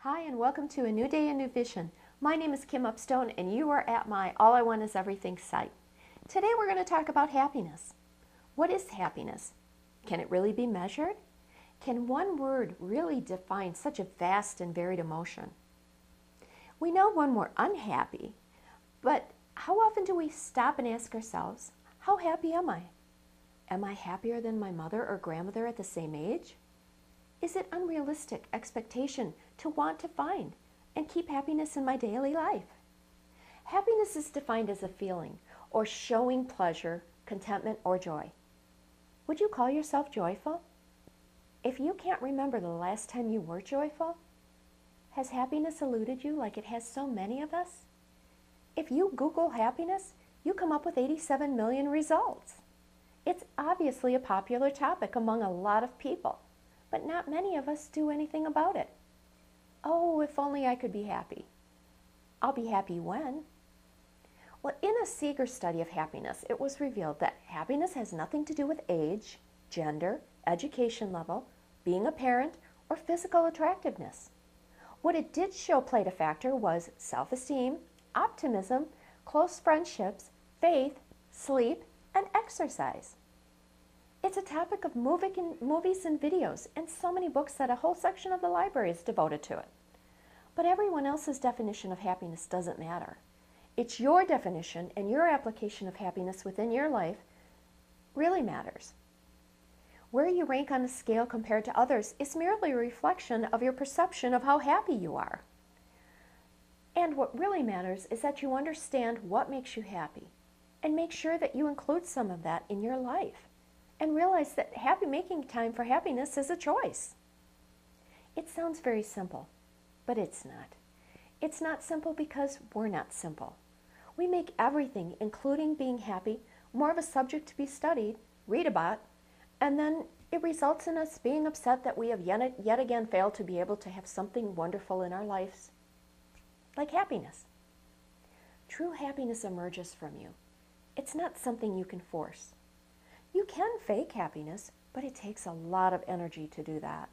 Hi, and welcome to A New Day, A New Vision. My name is Kim Upstone, and you are at my All I Want Is Everything site. Today we're going to talk about happiness. What is happiness? Can it really be measured? Can one word really define such a vast and varied emotion? We know when we're unhappy, but how often do we stop and ask ourselves, how happy am I? Am I happier than my mother or grandmother at the same age? Is it unrealistic expectation to want to find and keep happiness in my daily life? Happiness is defined as a feeling or showing pleasure, contentment, or joy. Would you call yourself joyful? If you can't remember the last time you were joyful, has happiness eluded you like it has so many of us? If you Google happiness, you come up with 87 million results. It's obviously a popular topic among a lot of people, but not many of us do anything about it. Oh, if only I could be happy. I'll be happy when? Well, in a Seeger study of happiness, it was revealed that happiness has nothing to do with age, gender, education level, being a parent, or physical attractiveness. What it did show played a factor was self-esteem, optimism, close friendships, faith, sleep, and exercise. It's a topic of movies and videos, and so many books that a whole section of the library is devoted to it. But everyone else's definition of happiness doesn't matter. It's your definition and your application of happiness within your life really matters. Where you rank on a scale compared to others is merely a reflection of your perception of how happy you are. And what really matters is that you understand what makes you happy and make sure that you include some of that in your life. And realize that making time for happiness is a choice. It sounds very simple, but it's not. It's not simple because we're not simple. We make everything, including being happy, more of a subject to be studied, read about, and then it results in us being upset that we have yet again failed to be able to have something wonderful in our lives, like happiness. True happiness emerges from you. It's not something you can force. You can fake happiness, but it takes a lot of energy to do that.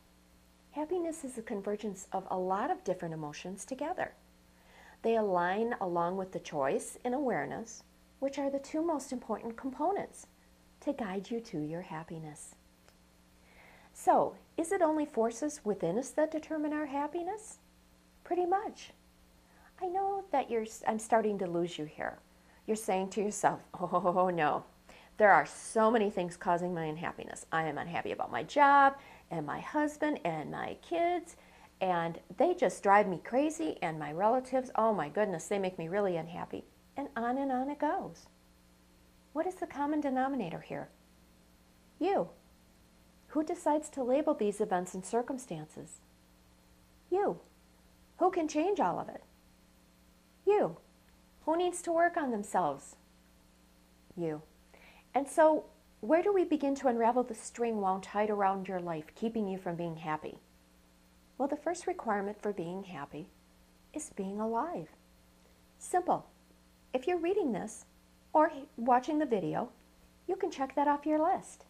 Happiness is a convergence of a lot of different emotions together. They align along with the choice and awareness, which are the two most important components to guide you to your happiness. So, is it only forces within us that determine our happiness? Pretty much. I know that I'm starting to lose you here. You're saying to yourself, oh no. There are so many things causing my unhappiness. I am unhappy about my job and my husband and my kids, and they just drive me crazy, and my relatives, oh my goodness, they make me really unhappy. And on it goes. What is the common denominator here? You. Who decides to label these events and circumstances? You. Who can change all of it? You. Who needs to work on themselves? You. And so, where do we begin to unravel the string wound tight around your life, keeping you from being happy? Well, the first requirement for being happy is being alive. Simple. If you're reading this or watching the video, you can check that off your list.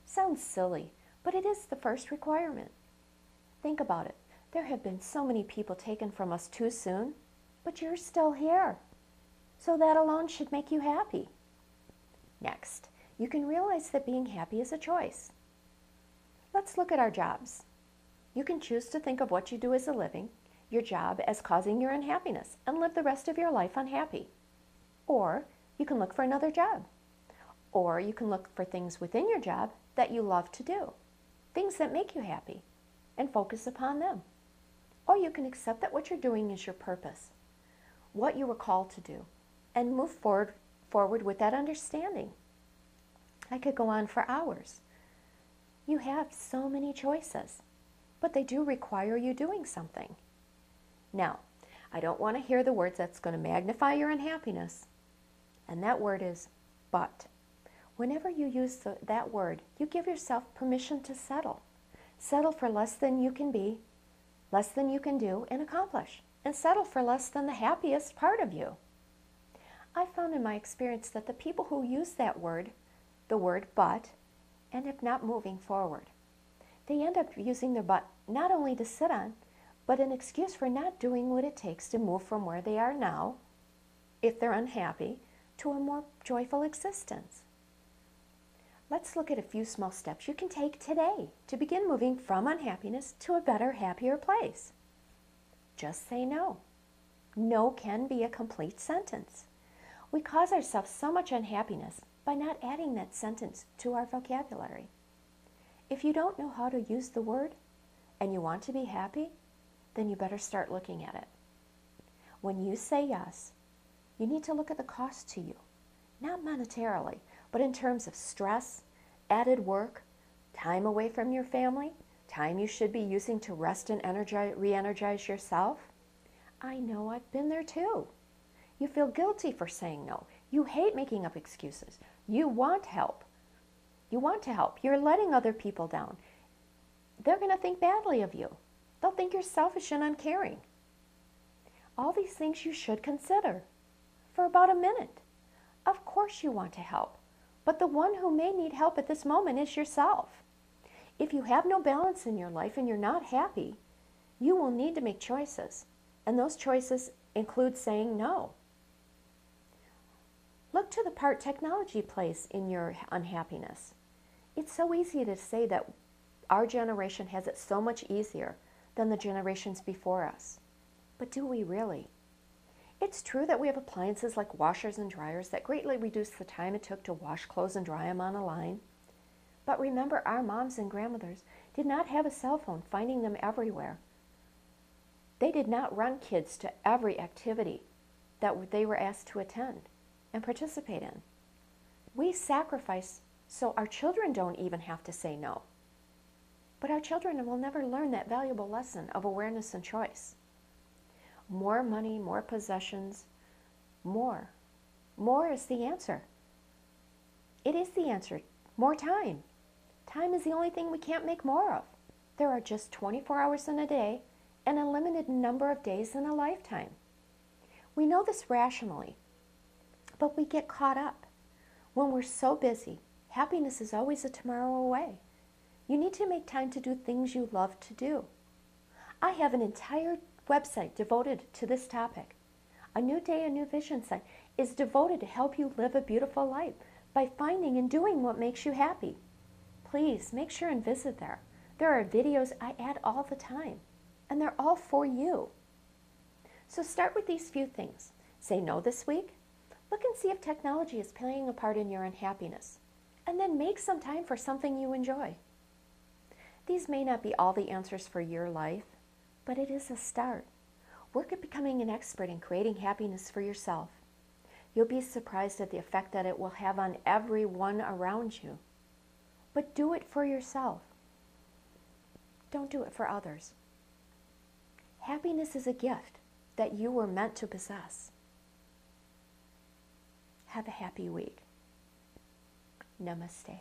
Sounds silly, but it is the first requirement. Think about it. There have been so many people taken from us too soon, but you're still here. So that alone should make you happy. Next, you can realize that being happy is a choice. Let's look at our jobs. You can choose to think of what you do as a living, your job, as causing your unhappiness, and live the rest of your life unhappy. Or you can look for another job. Or you can look for things within your job that you love to do, things that make you happy, and focus upon them. Or you can accept that what you're doing is your purpose, what you were called to do, and move forward with that understanding. I could go on for hours. You have so many choices, but they do require you doing something. Now, I don't want to hear the words that's going to magnify your unhappiness, and that word is but. Whenever you use that word, you give yourself permission to settle. Settle for less than you can be, less than you can do and accomplish, and settle for less than the happiest part of you. I found in my experience that the people who use that word, the word but, end up not moving forward. They end up using their but not only to sit on, but an excuse for not doing what it takes to move from where they are now, if they're unhappy, to a more joyful existence. Let's look at a few small steps you can take today to begin moving from unhappiness to a better, happier place. Just say no. No can be a complete sentence. We cause ourselves so much unhappiness by not adding that sentence to our vocabulary. If you don't know how to use the word and you want to be happy, then you better start looking at it. When you say yes, you need to look at the cost to you, not monetarily, but in terms of stress, added work, time away from your family, time you should be using to rest and re-energize yourself. I know, I've been there too. You feel guilty for saying no. You hate making up excuses. You want help. You want to help. You're letting other people down. They're going to think badly of you. They'll think you're selfish and uncaring. All these things you should consider for about a minute. Of course you want to help, but the one who may need help at this moment is yourself. If you have no balance in your life and you're not happy, you will need to make choices, and those choices include saying no. Look to the part technology plays in your unhappiness. It's so easy to say that our generation has it so much easier than the generations before us. But do we really? It's true that we have appliances like washers and dryers that greatly reduce the time it took to wash clothes and dry them on a line. But remember, our moms and grandmothers did not have a cell phone finding them everywhere. They did not run kids to every activity that they were asked to attend and participate in. We sacrifice so our children don't even have to say no. But our children will never learn that valuable lesson of awareness and choice. More money, more possessions, more. More is the answer. It is the answer. More time. Time is the only thing we can't make more of. There are just 24 hours in a day and a limited number of days in a lifetime. We know this rationally, but we get caught up. When we're so busy, happiness is always a tomorrow away. You need to make time to do things you love to do. I have an entire website devoted to this topic. A New Day, a New Vision site is devoted to help you live a beautiful life by finding and doing what makes you happy. Please make sure and visit there. There are videos I add all the time, and they're all for you. So start with these few things. Say no this week. Look and see if technology is playing a part in your unhappiness, and then make some time for something you enjoy. These may not be all the answers for your life, but it is a start. Work at becoming an expert in creating happiness for yourself. You'll be surprised at the effect that it will have on everyone around you. But do it for yourself. Don't do it for others. Happiness is a gift that you were meant to possess. Have a happy week. Namaste.